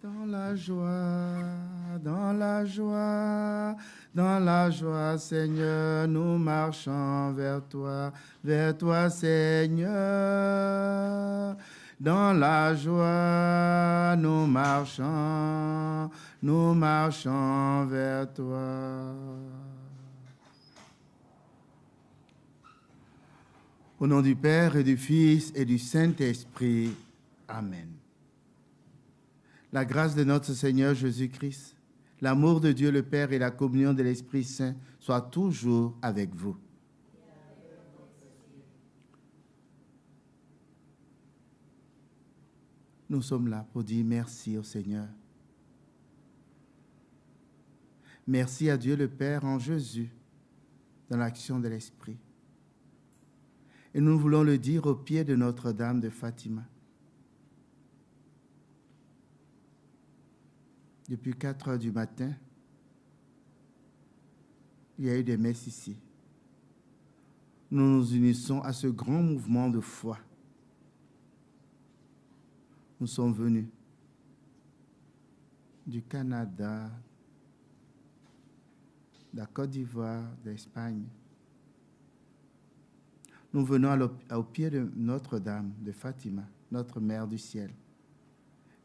Dans la joie, dans la joie, dans la joie, Seigneur, nous marchons vers toi, Seigneur. Dans la joie, nous marchons vers toi. Au nom du Père et du Fils et du Saint-Esprit. Amen. La grâce de notre Seigneur Jésus-Christ, l'amour de Dieu le Père et la communion de l'Esprit Saint soient toujours avec vous. Nous sommes là pour dire merci au Seigneur. Merci à Dieu le Père en Jésus, dans l'action de l'Esprit. Et nous voulons le dire au pied de Notre-Dame de Fatima. Depuis 4 heures du matin, il y a eu des messes ici. Nous nous unissons à ce grand mouvement de foi. Nous sommes venus du Canada, de la Côte d'Ivoire, d'Espagne. Nous venons au pied de Notre-Dame de Fatima, notre Mère du ciel,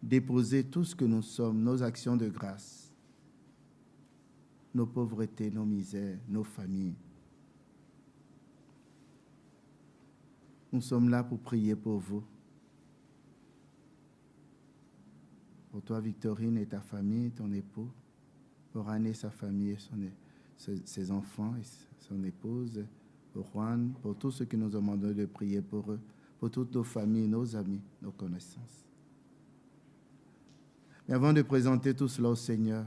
déposer tout ce que nous sommes, nos actions de grâce, nos pauvretés, nos misères, nos familles. Nous sommes là pour prier pour vous. Pour toi, Victorine, et ta famille, ton époux. Pour Anne et sa famille, et ses enfants et son épouse. Pour Juan, pour tous ceux qui nous ont demandé de prier pour eux. Pour toutes nos familles, nos amis, nos connaissances. Mais avant de présenter tout cela au Seigneur,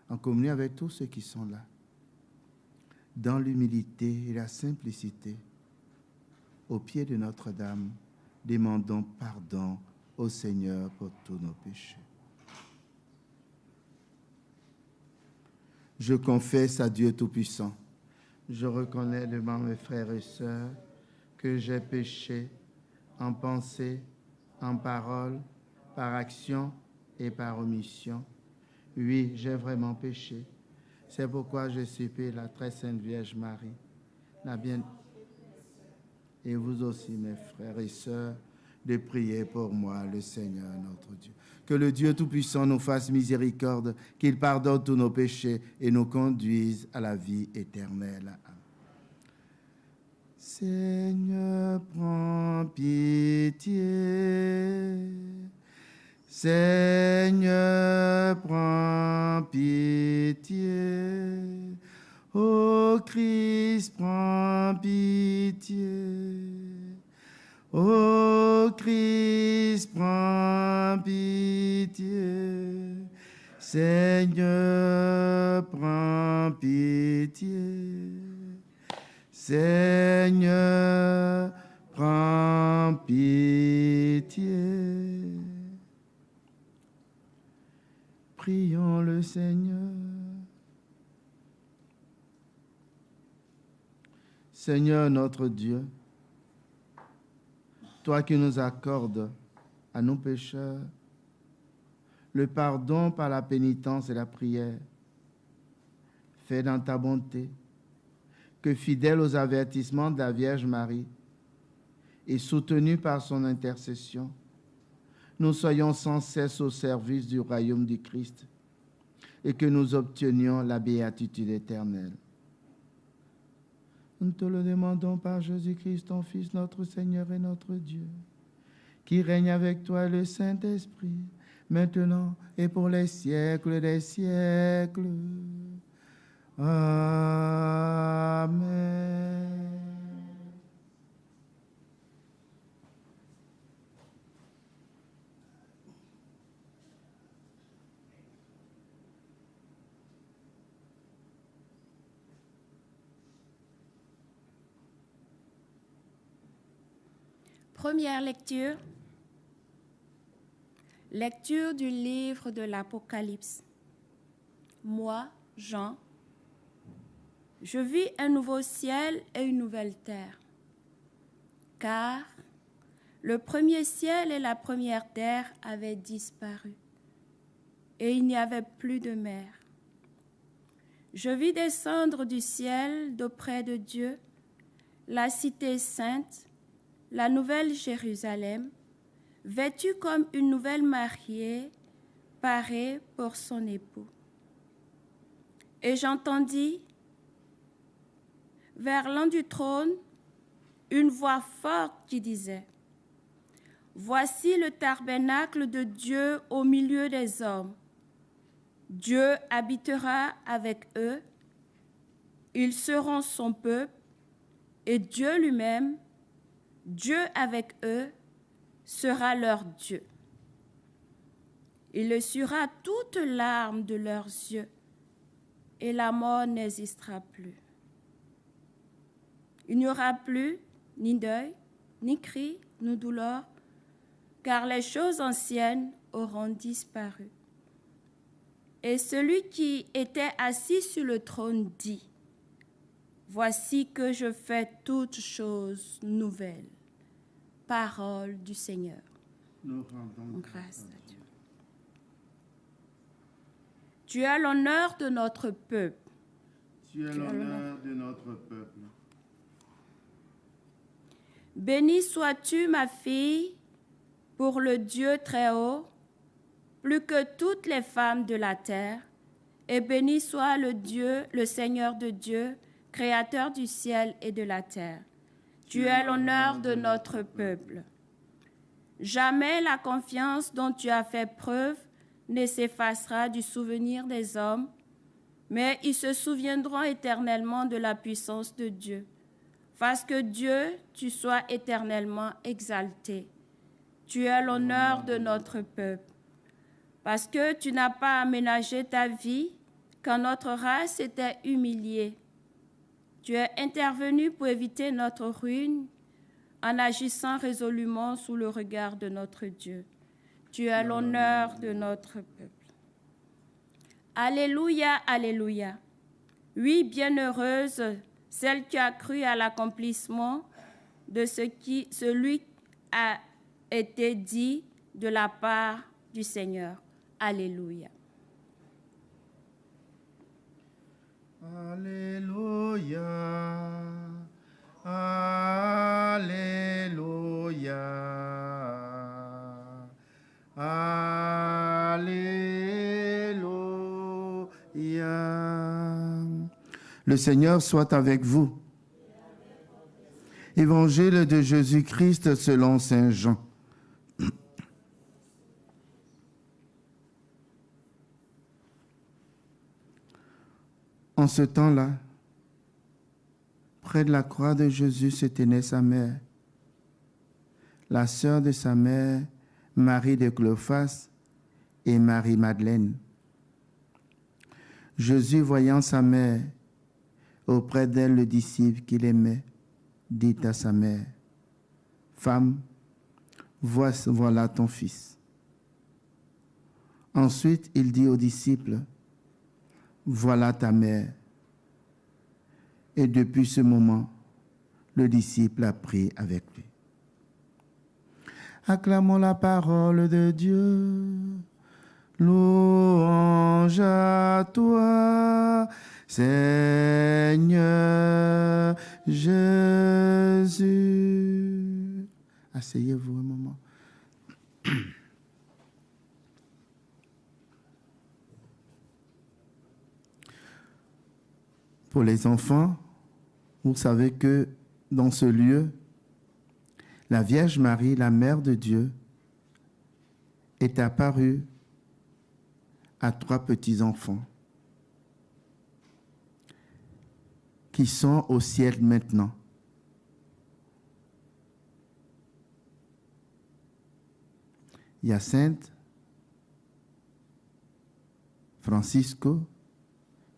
en communion avec tous ceux qui sont là, dans l'humilité et la simplicité, au pied de Notre-Dame, demandons pardon au Seigneur pour tous nos péchés. Je confesse à Dieu Tout-Puissant, je reconnais devant mes frères et sœurs que j'ai péché en pensée, en parole, par action et par omission. Oui, j'ai vraiment péché. C'est pourquoi je supplie la très sainte Vierge Marie, la bien... et vous aussi, mes frères et sœurs, de prier pour moi, le Seigneur notre Dieu. Que le Dieu Tout-Puissant nous fasse miséricorde, qu'il pardonne tous nos péchés et nous conduise à la vie éternelle. Seigneur, prends pitié. Seigneur, prends pitié. Ô Christ, prends pitié. Ô Christ, prends pitié. Seigneur, prends pitié. Seigneur, prends pitié. Prions le Seigneur. Seigneur notre Dieu, toi qui nous accordes à nos pécheurs le pardon par la pénitence et la prière, fais dans ta bonté que, fidèle aux avertissements de la Vierge Marie et soutenu par son intercession, nous soyons sans cesse au service du royaume du Christ et que nous obtenions la béatitude éternelle. Nous te le demandons par Jésus-Christ, ton Fils, notre Seigneur et notre Dieu, qui règne avec toi et le Saint-Esprit, maintenant et pour les siècles des siècles. Amen. Première lecture. Lecture du livre de l'Apocalypse. Moi, Jean, je vis un nouveau ciel et une nouvelle terre, car le premier ciel et la première terre avaient disparu, et il n'y avait plus de mer. Je vis descendre du ciel d'auprès de Dieu la cité sainte, la nouvelle Jérusalem, vêtue comme une nouvelle mariée, parée pour son époux. Et j'entendis, vers l'un du trône, une voix forte qui disait, « Voici le tabernacle de Dieu au milieu des hommes. Dieu habitera avec eux, ils seront son peuple, et Dieu lui-même, Dieu avec eux, sera leur Dieu. Il essuiera toute larme de leurs yeux, et la mort n'existera plus. Il n'y aura plus ni deuil, ni cri, ni douleur, car les choses anciennes auront disparu. » Et celui qui était assis sur le trône dit, « Voici que je fais toutes choses nouvelles. » Parole du Seigneur. Nous rendons Grâce à Dieu. Tu as l'honneur de notre peuple. Tu es l'honneur de notre peuple. Béni sois-tu, ma fille, pour le Dieu très haut, plus que toutes les femmes de la terre, et béni soit le Dieu, le Seigneur de Dieu, créateur du ciel et de la terre. Tu es l'honneur de notre peuple. Jamais la confiance dont tu as fait preuve ne s'effacera du souvenir des hommes, mais ils se souviendront éternellement de la puissance de Dieu. Fasse que Dieu, tu sois éternellement exalté. Tu es l'honneur de notre peuple. Parce que tu n'as pas aménagé ta vie quand notre race était humiliée. Tu es intervenu pour éviter notre ruine en agissant résolument sous le regard de notre Dieu. Tu es l'honneur de notre peuple. Alléluia, alléluia. Oui, bienheureuse, celle qui a cru à l'accomplissement de celui a été dit de la part du Seigneur. Alléluia. Alléluia. Alléluia. Alléluia. Le Seigneur soit avec vous. Évangile de Jésus-Christ selon saint Jean. En ce temps-là, près de la croix de Jésus se tenait sa mère, la sœur de sa mère, Marie de Cléophas et Marie-Madeleine. Jésus, voyant sa mère, auprès d'elle le disciple qu'il aimait, dit à sa mère, « Femme, voilà ton fils. » Ensuite, il dit aux disciples, « Voilà ta mère. » Et depuis ce moment, le disciple a pris avec lui. Acclamons la parole de Dieu. Louange à toi, Seigneur Jésus. Asseyez-vous un moment. Pour les enfants, vous savez que dans ce lieu, la Vierge Marie, la Mère de Dieu, est apparue à 3 petits-enfants qui sont au ciel maintenant. Hyacinthe, Francisco,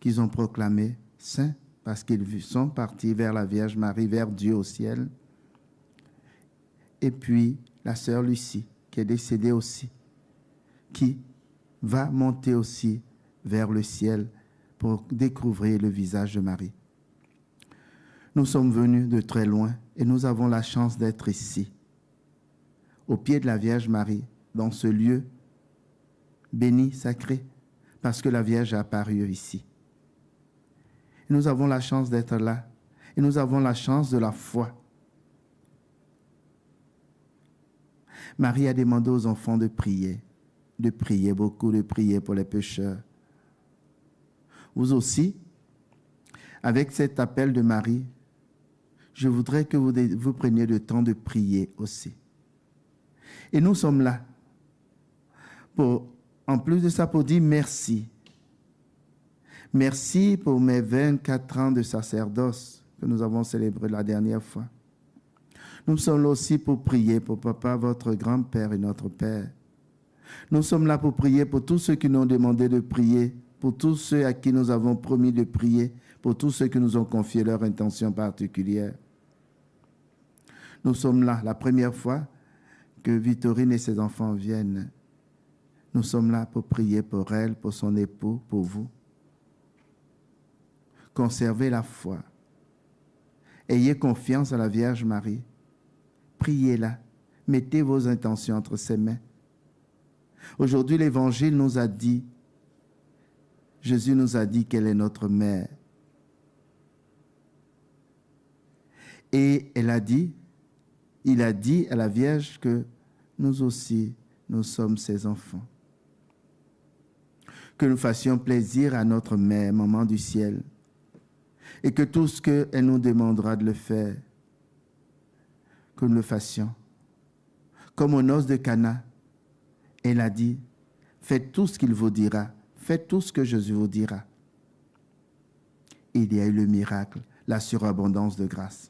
qu'ils ont proclamé saints parce qu'ils sont partis vers la Vierge Marie, vers Dieu au ciel. Et puis la sœur Lucie, qui est décédée aussi, qui va monter aussi vers le ciel pour découvrir le visage de Marie. Nous sommes venus de très loin et nous avons la chance d'être ici, au pied de la Vierge Marie, dans ce lieu béni, sacré, parce que la Vierge est apparue ici. Et nous avons la chance d'être là. Et nous avons la chance de la foi. Marie a demandé aux enfants de prier beaucoup, de prier pour les pécheurs. Vous aussi, avec cet appel de Marie, je voudrais que vous preniez le temps de prier aussi. Et nous sommes là, en plus de ça, pour dire merci. Merci pour mes 24 ans de sacerdoce que nous avons célébré la dernière fois. Nous sommes là aussi pour prier pour papa, votre grand-père et notre père. Nous sommes là pour prier pour tous ceux qui nous ont demandé de prier, pour tous ceux à qui nous avons promis de prier, pour tous ceux qui nous ont confié leur intention particulière. Nous sommes là, la première fois que Victorine et ses enfants viennent. Nous sommes là pour prier pour elle, pour son époux, pour vous. Conservez la foi. Ayez confiance à la Vierge Marie. Priez-la. Mettez vos intentions entre ses mains. Aujourd'hui, l'Évangile nous a dit, Jésus nous a dit qu'elle est notre mère. Et il a dit à la Vierge que nous aussi, nous sommes ses enfants. Que nous fassions plaisir à notre mère, maman du ciel, et que tout ce qu'elle nous demandera de le faire, que nous le fassions. Comme aux noces de Cana, elle a dit, faites tout ce qu'il vous dira, faites tout ce que Jésus vous dira. Il y a eu le miracle, la surabondance de grâce.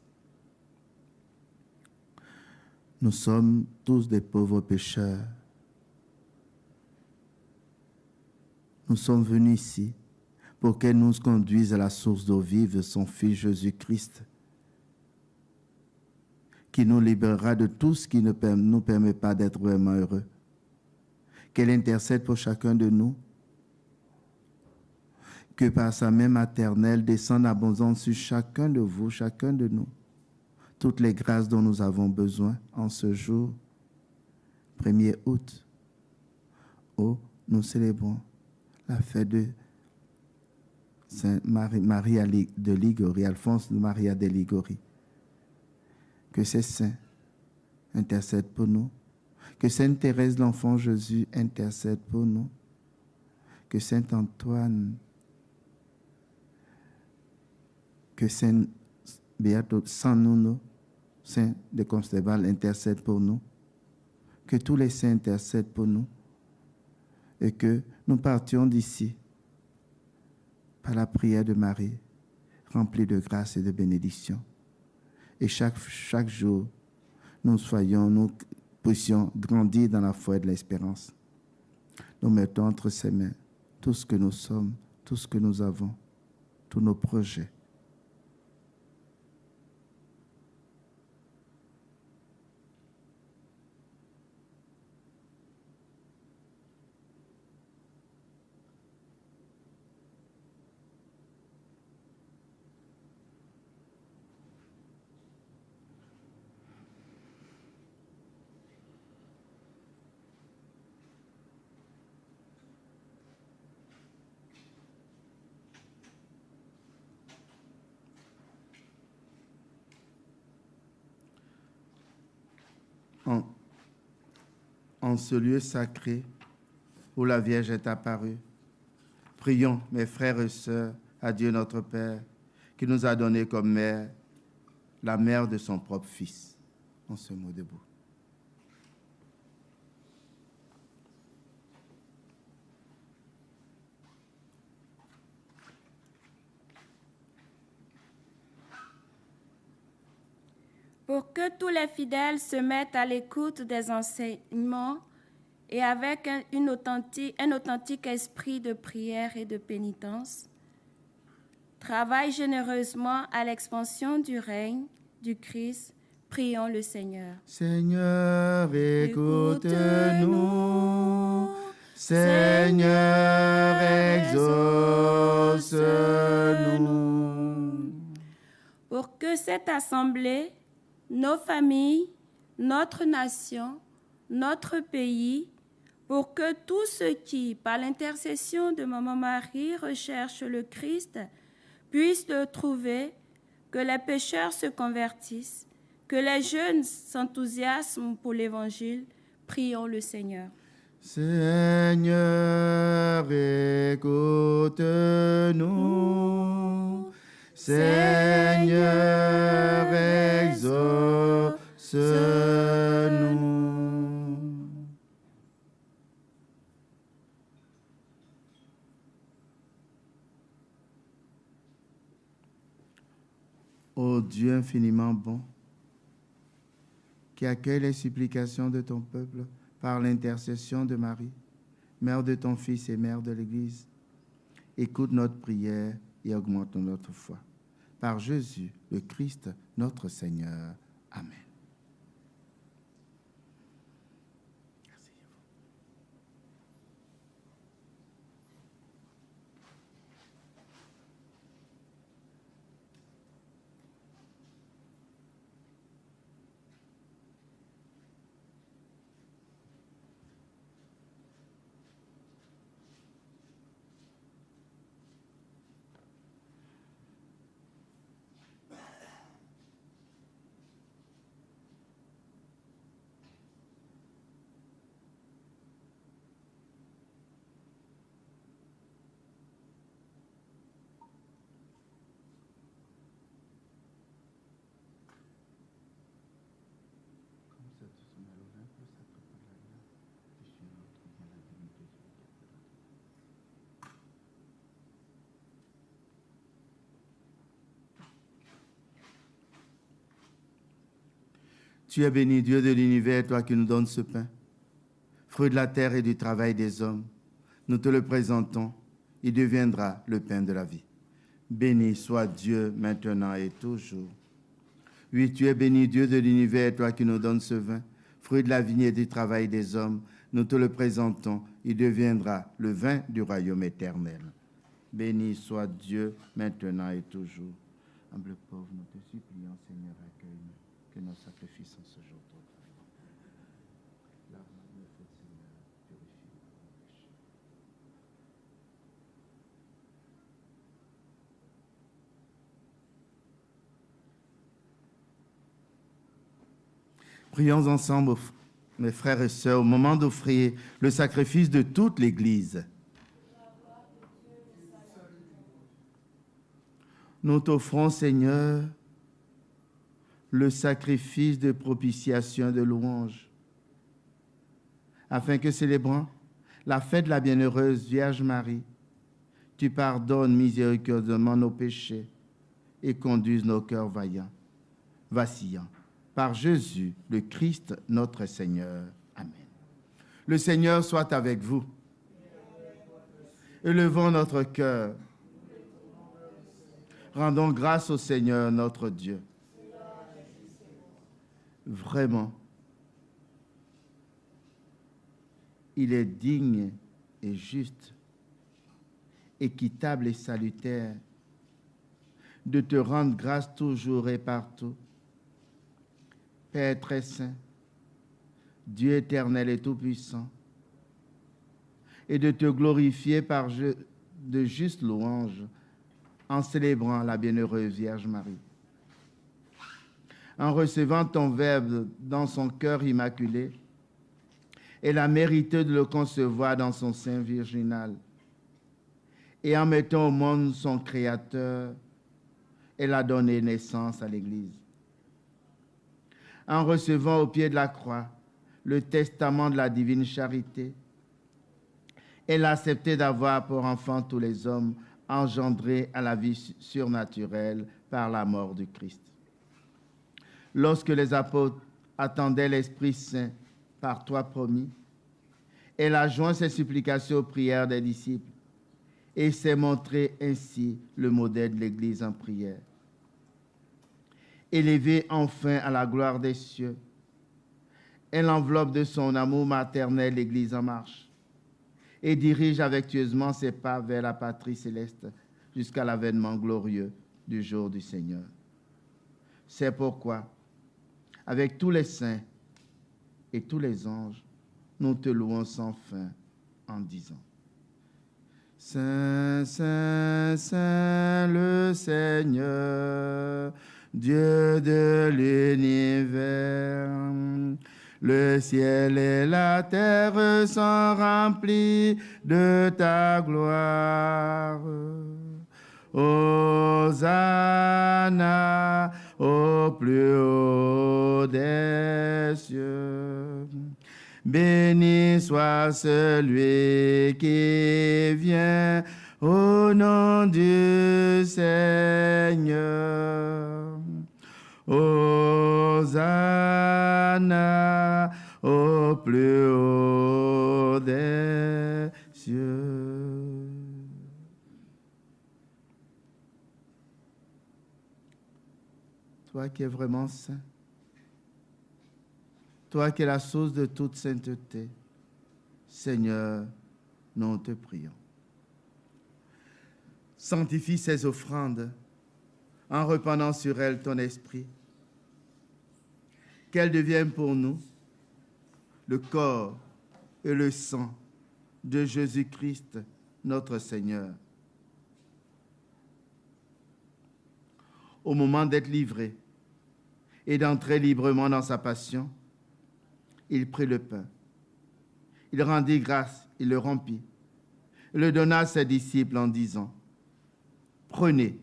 Nous sommes tous des pauvres pécheurs. Nous sommes venus ici pour qu'elle nous conduise à la source d'eau vive de son Fils Jésus-Christ, qui nous libérera de tout ce qui ne nous permet pas d'être vraiment heureux. Qu'elle intercède pour chacun de nous, que par sa main maternelle descende abondante sur chacun de vous, chacun de nous, toutes les grâces dont nous avons besoin en ce jour, 1er août, où nous célébrons la fête de Sainte Maria de Liguori, Alphonse de Maria de Liguori. Que ces saints intercèdent pour nous. Que Sainte Thérèse, l'enfant Jésus, intercède pour nous. Que Saint Antoine, que Saint Beato San Nuno, Saint de Constable, intercède pour nous. Que tous les saints intercèdent pour nous. Et que nous partions d'ici par la prière de Marie, remplie de grâce et de bénédiction. Et chaque jour, nous puissions grandir dans la foi et de l'espérance. Nous mettons entre ses mains tout ce que nous sommes, tout ce que nous avons, tous nos projets. En ce lieu sacré où la Vierge est apparue, prions, mes frères et sœurs, à Dieu notre Père, qui nous a donné comme mère la mère de son propre Fils. On se met debout. Pour que tous les fidèles se mettent à l'écoute des enseignements et avec un authentique esprit de prière et de pénitence, travaillent généreusement à l'expansion du règne du Christ, prions le Seigneur. Seigneur, écoute-nous. Seigneur, exauce-nous. Pour que cette assemblée, nos familles, notre nation, notre pays, pour que tous ceux qui, par l'intercession de Maman Marie, recherchent le Christ, puissent le trouver, que les pécheurs se convertissent, que les jeunes s'enthousiasment pour l'Évangile. Prions le Seigneur. Seigneur, écoute-nous. Seigneur, exauce-nous. Ô Dieu infiniment bon, qui accueille les supplications de ton peuple par l'intercession de Marie, mère de ton Fils et mère de l'Église, écoute notre prière et augmente notre foi. Par Jésus, le Christ, notre Seigneur. Amen. Tu es béni, Dieu de l'univers, toi qui nous donnes ce pain, fruit de la terre et du travail des hommes. Nous te le présentons, il deviendra le pain de la vie. Béni soit Dieu maintenant et toujours. Oui, tu es béni, Dieu de l'univers, toi qui nous donnes ce vin, fruit de la vigne et du travail des hommes. Nous te le présentons, il deviendra le vin du royaume éternel. Béni soit Dieu maintenant et toujours. Humble pauvre, nous te supplions, Seigneur, accueille-nous. Que nos sacrifices en ce jour t'offrent. L'arme de feu, Seigneur, purifie nos péchés. Prions ensemble, mes frères et sœurs, au moment d'offrir le sacrifice de toute l'Église. Nous t'offrons, Seigneur, le sacrifice de propitiation de louange, afin que, célébrant la fête de la bienheureuse Vierge Marie, tu pardonnes miséricordieusement nos péchés et conduises nos cœurs vacillants. Par Jésus, le Christ, notre Seigneur. Amen. Le Seigneur soit avec vous. Élevons notre cœur. Rendons grâce au Seigneur, notre Dieu. Vraiment, il est digne et juste, équitable et salutaire de te rendre grâce toujours et partout. Père très saint, Dieu éternel et tout-puissant, et de te glorifier par de justes louanges en célébrant la bienheureuse Vierge Marie. En recevant ton Verbe dans son cœur immaculé, elle a mérité de le concevoir dans son sein virginal. Et en mettant au monde son Créateur, elle a donné naissance à l'Église. En recevant au pied de la croix le testament de la divine charité, elle a accepté d'avoir pour enfants tous les hommes engendrés à la vie surnaturelle par la mort du Christ. Lorsque les apôtres attendaient l'Esprit Saint par toi promis, elle a joint ses supplications aux prières des disciples et s'est montré ainsi le modèle de l'Église en prière. Élevée enfin à la gloire des cieux, elle enveloppe de son amour maternel l'Église en marche et dirige affectueusement ses pas vers la patrie céleste jusqu'à l'avènement glorieux du jour du Seigneur. C'est pourquoi, avec tous les saints et tous les anges, nous te louons sans fin en disant: Saint, Saint, Saint, le Seigneur, Dieu de l'univers. Le ciel et la terre sont remplis de ta gloire. Hosanna au plus haut des cieux. Béni soit celui qui vient au nom du Seigneur. Hosanna au plus haut des cieux. Toi qui es vraiment saint, toi qui es la source de toute sainteté, Seigneur, nous te prions. Sanctifie ces offrandes en répandant sur elles ton esprit, qu'elles deviennent pour nous le corps et le sang de Jésus-Christ, notre Seigneur. Au moment d'être livré et d'entrer librement dans sa passion, il prit le pain. Il rendit grâce, il le rompit, et le donna à ses disciples en disant: Prenez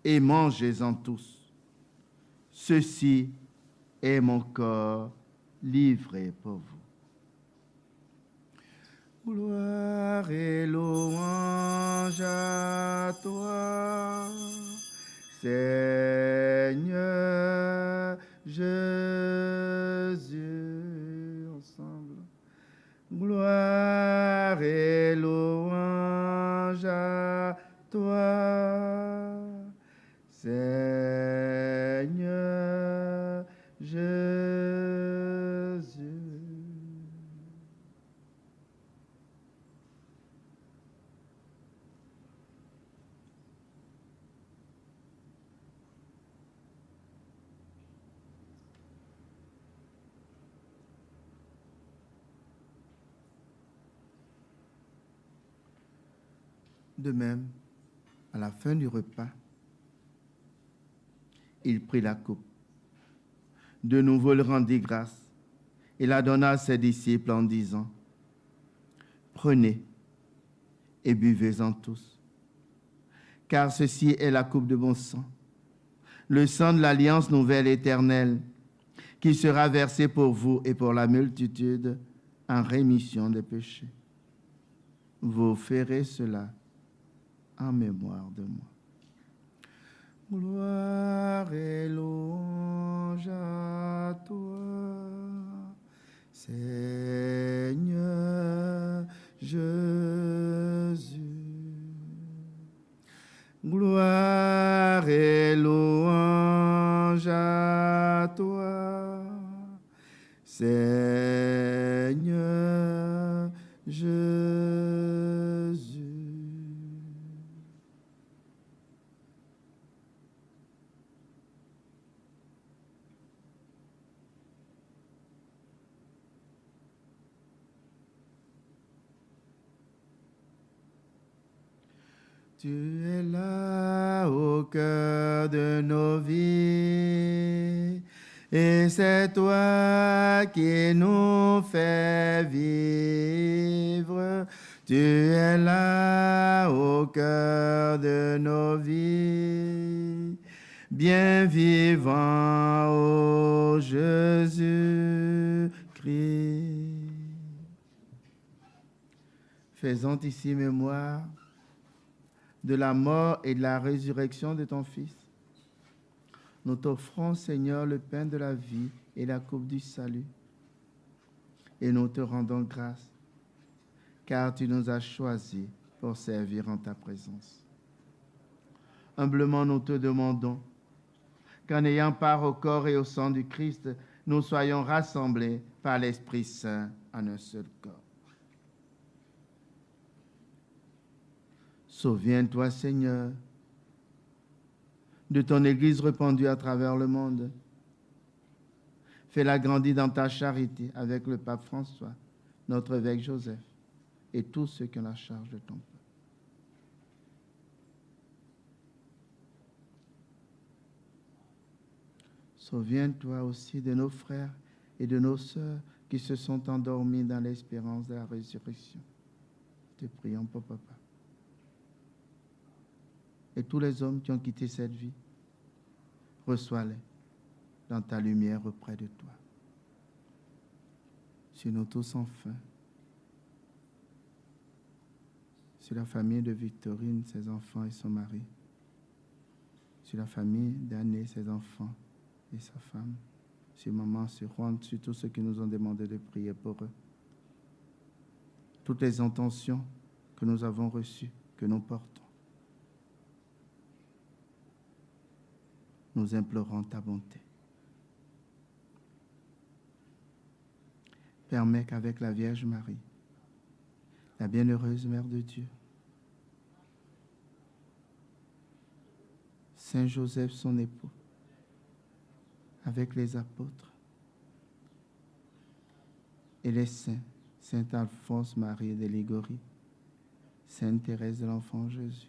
et mangez-en tous. Ceci est mon corps livré pour vous. Gloire et louange à toi, Seigneur Jésus. Ensemble. Gloire et louange à toi, Seigneur Jésus. De même, à la fin du repas, il prit la coupe. De nouveau, il rendit grâce et la donna à ses disciples en disant: Prenez et buvez-en tous, car ceci est la coupe de mon sang, le sang de l'alliance nouvelle éternelle, qui sera versé pour vous et pour la multitude en rémission des péchés. Vous ferez cela en mémoire de moi. Gloire et louange à toi, Seigneur Jésus. Gloire et louange à toi, Seigneur Jésus. Tu es là au cœur de nos vies, et c'est toi qui nous fais vivre. Tu es là au cœur de nos vies, bien vivant, ô Jésus-Christ. Faisons ici mémoire de la mort et de la résurrection de ton Fils. Nous t'offrons, Seigneur, le pain de la vie et la coupe du salut. Et nous te rendons grâce, car tu nous as choisis pour servir en ta présence. Humblement, nous te demandons qu'en ayant part au corps et au sang du Christ, nous soyons rassemblés par l'Esprit Saint en un seul corps. Souviens-toi, Seigneur, de ton Église répandue à travers le monde. Fais-la grandir dans ta charité avec le pape François, notre évêque Joseph et tous ceux qui ont la charge de ton peuple. Souviens-toi aussi de nos frères et de nos sœurs qui se sont endormis dans l'espérance de la résurrection. Te prions pour papa. Et tous les hommes qui ont quitté cette vie, reçois-les dans ta lumière auprès de toi. Sur nous tous enfin, sur la famille de Victorine, ses enfants et son mari, sur la famille d'Anné, ses enfants et sa femme, sur maman, sur Juan, sur tous ceux qui nous ont demandé de prier pour eux. Toutes les intentions que nous avons reçues, que nous portons. Nous implorons ta bonté. Permets qu'avec la Vierge Marie, la bienheureuse Mère de Dieu, Saint Joseph, son époux, avec les apôtres et les saints, Saint Alphonse Marie de Ligorie, Sainte Thérèse de l'Enfant Jésus,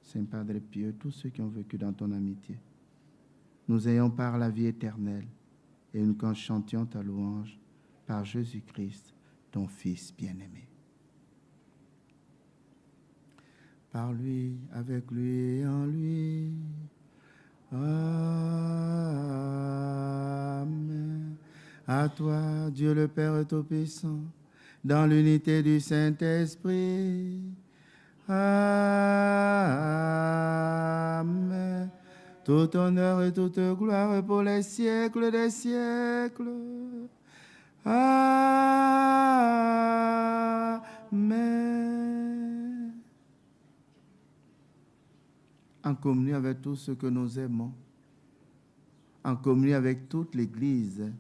Saint Padre Pieux, tous ceux qui ont vécu dans ton amitié, nous ayons par la vie éternelle et nous quand chantions ta louange par Jésus-Christ, ton Fils bien-aimé. Par lui, avec lui et en lui. Amen. À toi, Dieu le Père Tout-Puissant, dans l'unité du Saint-Esprit. Amen. Tout honneur et toute gloire pour les siècles des siècles. Amen. En communion avec tous ceux que nous aimons, en communion avec toute l'Église,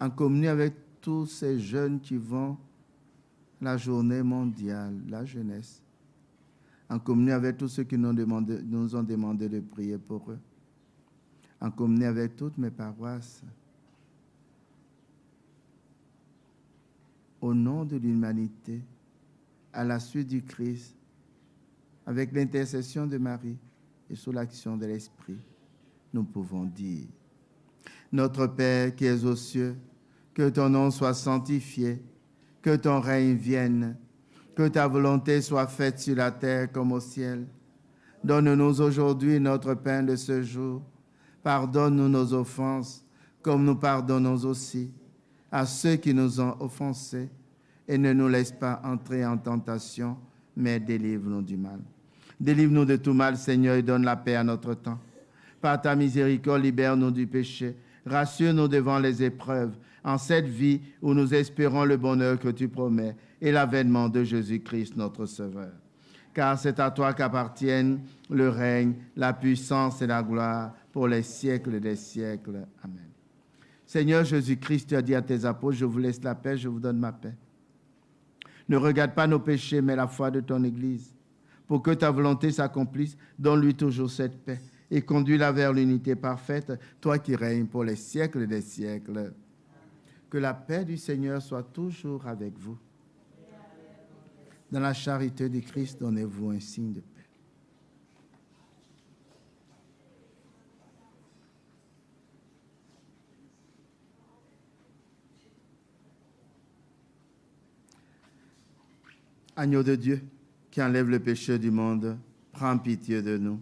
en communion avec tous ces jeunes qui vont la journée mondiale, la jeunesse, en communion avec tous ceux qui nous ont demandé de prier pour eux, en communion avec toutes mes paroisses, au nom de l'humanité, à la suite du Christ, avec l'intercession de Marie et sous l'action de l'Esprit, nous pouvons dire: Notre Père qui es aux cieux, que ton nom soit sanctifié, que ton règne vienne, que ta volonté soit faite sur la terre comme au ciel. Donne-nous aujourd'hui notre pain de ce jour. Pardonne-nous nos offenses, comme nous pardonnons aussi à ceux qui nous ont offensés. Et ne nous laisse pas entrer en tentation, mais délivre-nous du mal. Délivre-nous de tout mal, Seigneur, et donne la paix à notre temps. Par ta miséricorde, libère-nous du péché. Rassure-nous devant les épreuves, en cette vie où nous espérons le bonheur que tu promets et l'avènement de Jésus-Christ, notre Sauveur. Car c'est à toi qu'appartiennent le règne, la puissance et la gloire pour les siècles des siècles. Amen. Seigneur Jésus-Christ, tu as dit à tes apôtres: je vous laisse la paix, je vous donne ma paix. Ne regarde pas nos péchés, mais la foi de ton Église. Pour que ta volonté s'accomplisse, donne-lui toujours cette paix et conduis-la vers l'unité parfaite, toi qui règnes pour les siècles des siècles. Que la paix du Seigneur soit toujours avec vous. Dans la charité du Christ, donnez-vous un signe de paix. Agneau de Dieu, qui enlève le péché du monde, prends pitié de nous.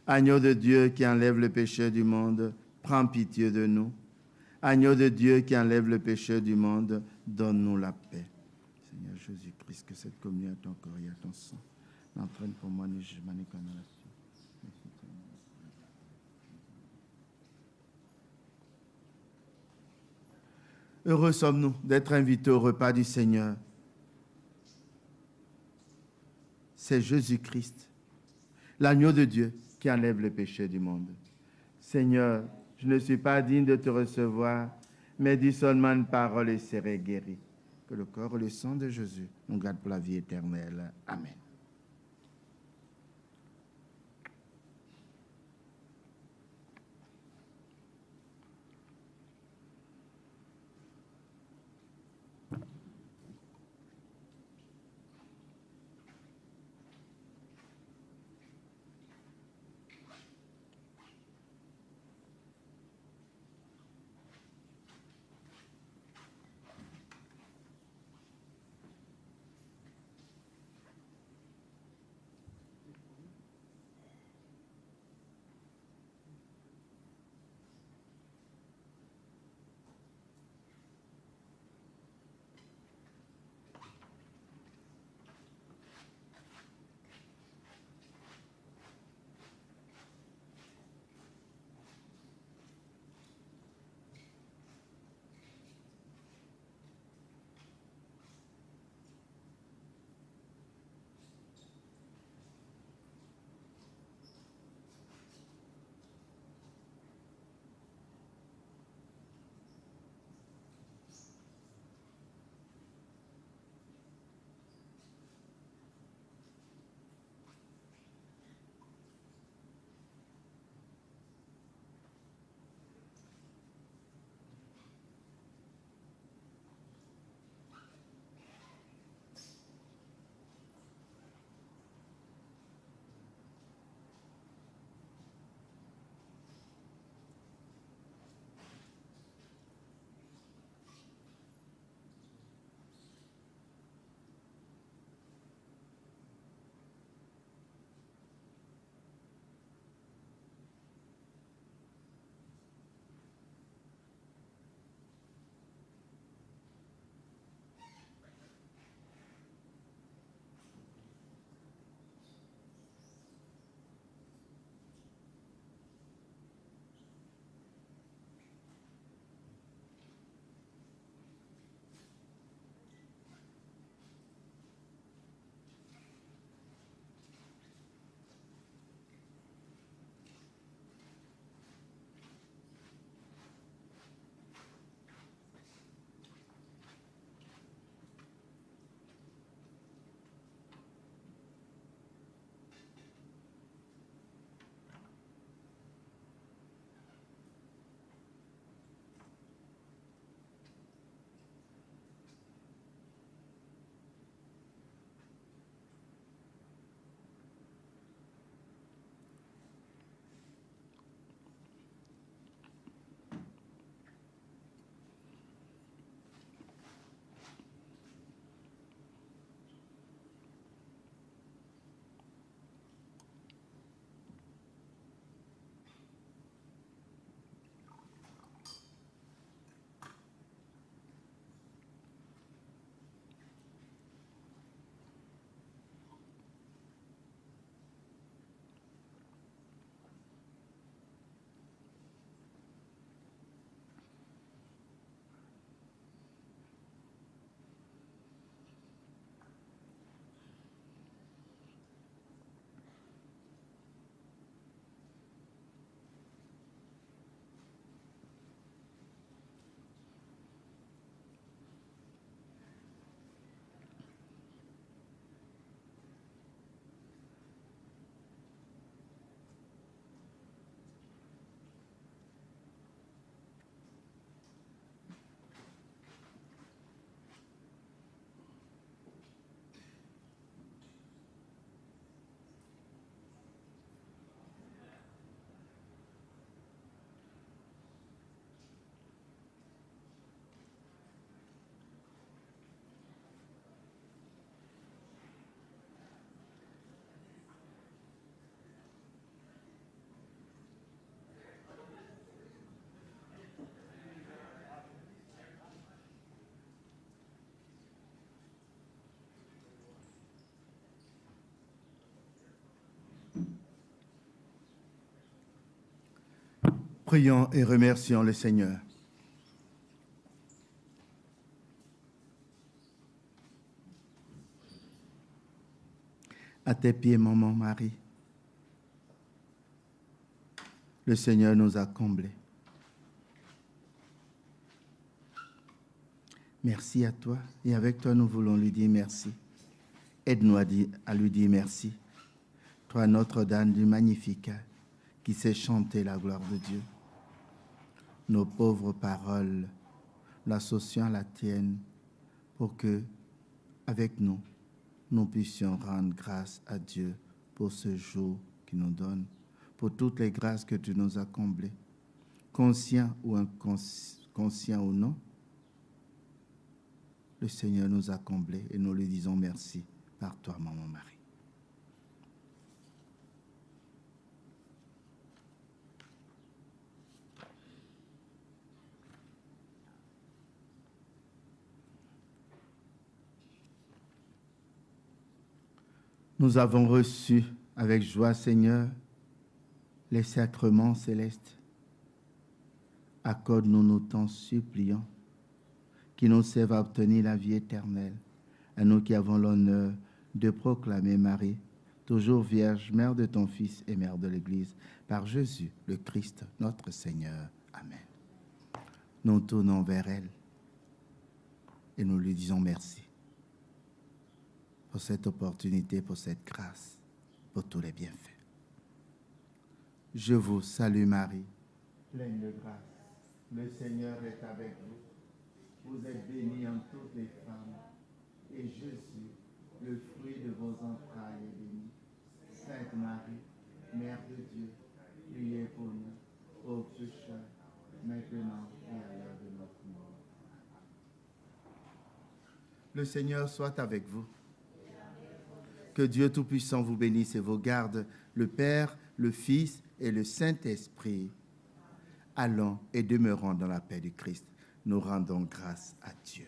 Agneau de Dieu qui enlève le péché du monde, prends pitié de nous. Agneau de Dieu qui enlève le péché du monde, donne-nous la paix. Seigneur Jésus-Christ, que cette communion à ton corps et à ton sang n'entraîne pour moi ni jugement ni condamnation. Heureux sommes-nous d'être invités au repas du Seigneur. C'est Jésus-Christ, l'agneau de Dieu qui enlève le péché du monde. Seigneur, je ne suis pas digne de te recevoir, mais dis seulement une parole et serai guéri. Que le corps et le sang de Jésus nous gardent pour la vie éternelle. Amen. Prions et remercions le Seigneur. À tes pieds, maman Marie, le Seigneur nous a comblés. Merci à toi et avec toi nous voulons lui dire merci. Aide-nous à lui dire merci. Toi, Notre-Dame du Magnificat, qui sait chanter la gloire de Dieu. Nos pauvres paroles, l'associons à la tienne, pour que, avec nous, nous puissions rendre grâce à Dieu pour ce jour qu'il nous donne, pour toutes les grâces que tu nous as comblées, conscient ou inconscient ou non. Le Seigneur nous a comblés et nous lui disons merci par toi, maman Marie. Nous avons reçu avec joie, Seigneur, les sacrements célestes. Accorde-nous, nous t'en supplions, qui nous servent à obtenir la vie éternelle, à nous qui avons l'honneur de proclamer Marie, toujours Vierge, Mère de ton Fils et Mère de l'Église, par Jésus, le Christ, notre Seigneur. Amen. Nous tournons vers elle et nous lui disons merci pour cette opportunité, pour cette grâce, pour tous les bienfaits. Je vous salue Marie, pleine de grâce. Le Seigneur est avec vous. Vous êtes bénie en toutes les femmes, et Jésus, le fruit de vos entrailles, est béni. Sainte Marie, Mère de Dieu, priez pour nous, pauvres pécheurs, maintenant et à l'heure de notre mort. Le Seigneur soit avec vous. Que Dieu Tout-Puissant vous bénisse et vous garde, le Père, le Fils et le Saint-Esprit. Allons et demeurons dans la paix du Christ. Nous rendons grâce à Dieu.